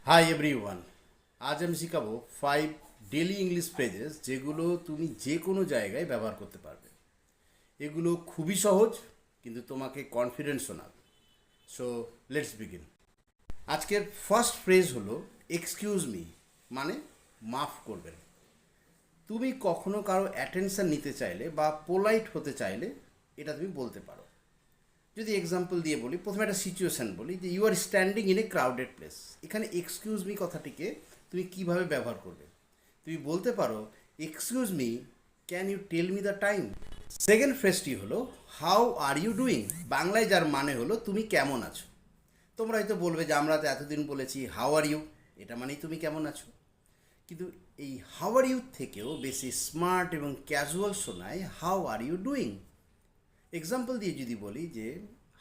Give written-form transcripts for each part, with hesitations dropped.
Hi everyone. আজ আমি শেখাবো 5 ডেলি ইংলিশ ফ্রেজেস যেগুলো তুমি যে কোনো জায়গায় ব্যবহার করতে পারবে। এগুলো খুবই সহজ, কিন্তু তোমাকে কনফিডেন্স শোনাবে। So let's begin. আজকের ফার্স্ট ফ্রেজ হলো এক্সকিউজ মি, মানে মাফ করবেন। তুমি কখনো কারো অ্যাটেনশন নিতে চাইলে বা পোলাইট হতে চাইলে এটা তুমি বলতে পারো। যদি এক্সাম্পল দিয়ে বলি, প্রথমে একটা সিচুয়েশান বলি যে you are standing in a crowded place. এখানে এক্সকিউজ মি কথাটিকে তুমি কিভাবে ব্যবহার করবে? তুমি বলতে পারো, excuse me, can you tell me the time. Second ফ্রেজটি হলো হাউ আর ইউ ডুইং, বাংলায় যার মানে হলো তুমি কেমন আছো। তোমরা হয়তো বলবে যে আমরা তো এতদিন বলেছি হাউ আর ইউ, এটা মানেই তুমি কেমন আছো। কিন্তু এই হাউ আর ইউ থেকেও বেশি স্মার্ট এবং ক্যাজুয়াল শোনায় how are you doing. Example দিয়ে যদি বলি যে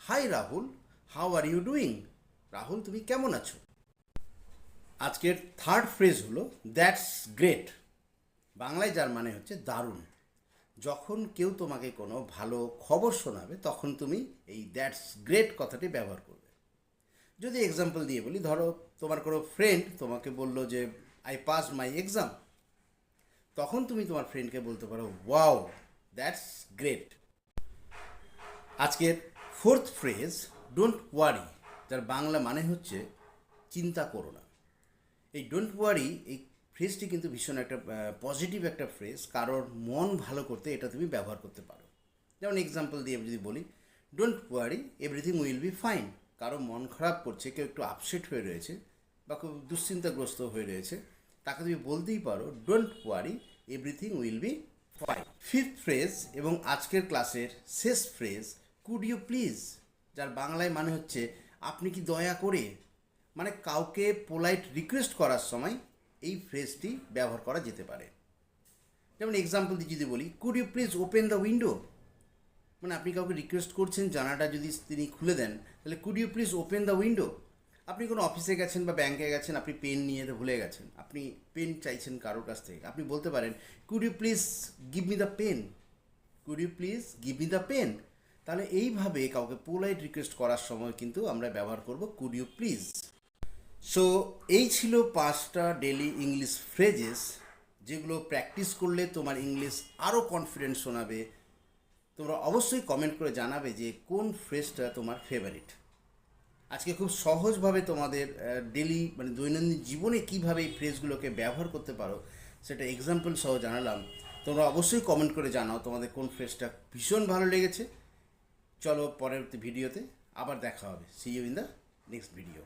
hi Rahul, how are you doing, Rahul তুমি কেমন আছো। আজকের থার্ড ফ্রেজ হলো দ্যাটস গ্রেট, বাংলায় যার মানে হচ্ছে দারুণ। যখন কেউ তোমাকে কোনো ভালো খবর শোনাবে তখন তুমি এই দ্যাটস গ্রেট কথাটি ব্যবহার করবে। যদি এক্সাম্পল দিয়ে বলি, ধরো তোমার কোনো ফ্রেন্ড তোমাকে বললো যে আই পাস মাই এক্সাম, তখন তুমি তোমার ফ্রেন্ডকে বলতে পারো ওয়াও, দ্যাটস গ্রেট। আজকের ফোর্থ ফ্রেজ ডোন্ট ওয়ারি, যার বাংলা মানে হচ্ছে চিন্তা করো না। এই ডোন্ট ওয়ারি, এই ফ্রেজটি কিন্তু ভীষণ একটা পজিটিভ একটা ফ্রেজ, কারোর মন ভালো করতে এটা তুমি ব্যবহার করতে পারো। যেমন এক্সাম্পল দিয়ে যদি বলি, don't worry everything will be fine, কারো মন খারাপ করছে, কেউ একটু আপসেট হয়ে রয়েছে বা খুব দুশ্চিন্তাগ্রস্ত হয়ে রয়েছে, তাকে তুমি বলতেই পারো don't worry everything will be fine. Fifth phrase এবং আজকের ক্লাসের শেষ ফ্রেজ কুড ইউ প্লিজ, যার বাংলায় মানে হচ্ছে আপনি কি দয়া করে, মানে কাউকে পোলাইট রিকোয়েস্ট করার সময় এই ফ্রেজটি ব্যবহার করা যেতে পারে। যেমন এক্সাম্পল দিয়ে যদি বলি, could you please open the window, মানে আপনি কাউকে রিকোয়েস্ট করছেন জানালাটা যদি তিনি খুলে দেন, তাহলে could you please open the window. আপনি কোনো অফিসে গেছেন বা ব্যাংকে গেছেন, আপনি পেন নিয়ে ভুলে গেছেন, আপনি পেন চাইছেন কারোর কাছ থেকে, আপনি বলতে পারেন could you please give me the pen, could you please give me the pen. তাহলে এইভাবে কাউকে পোলাইট রিকোয়েস্ট করার সময় কিন্তু আমরা ব্যবহার করব কুড ইউ প্লিজ। সো এই ছিল 5টা ডেলি ইংলিশ ফ্রেজেস, যেগুলো প্র্যাকটিস করলে তোমার ইংলিশ আরও কনফিডেন্স শোনাবে। তোমরা অবশ্যই কমেন্ট করে জানাবে যে কোন ফ্রেজটা তোমার ফেভারিট। আজকে খুব সহজভাবে তোমাদের ডেলি মানে দৈনন্দিন জীবনে কীভাবে এই ফ্রেজগুলোকে ব্যবহার করতে পারো সেটা এক্সাম্পল সহ জানালাম। তোমরা অবশ্যই কমেন্ট করে জানাও তোমাদের কোন ফ্রেজটা ভীষণ ভালো লেগেছে। চলো পরবর্তী ভিডিওতে আবার দেখা হবে। See you in the next video.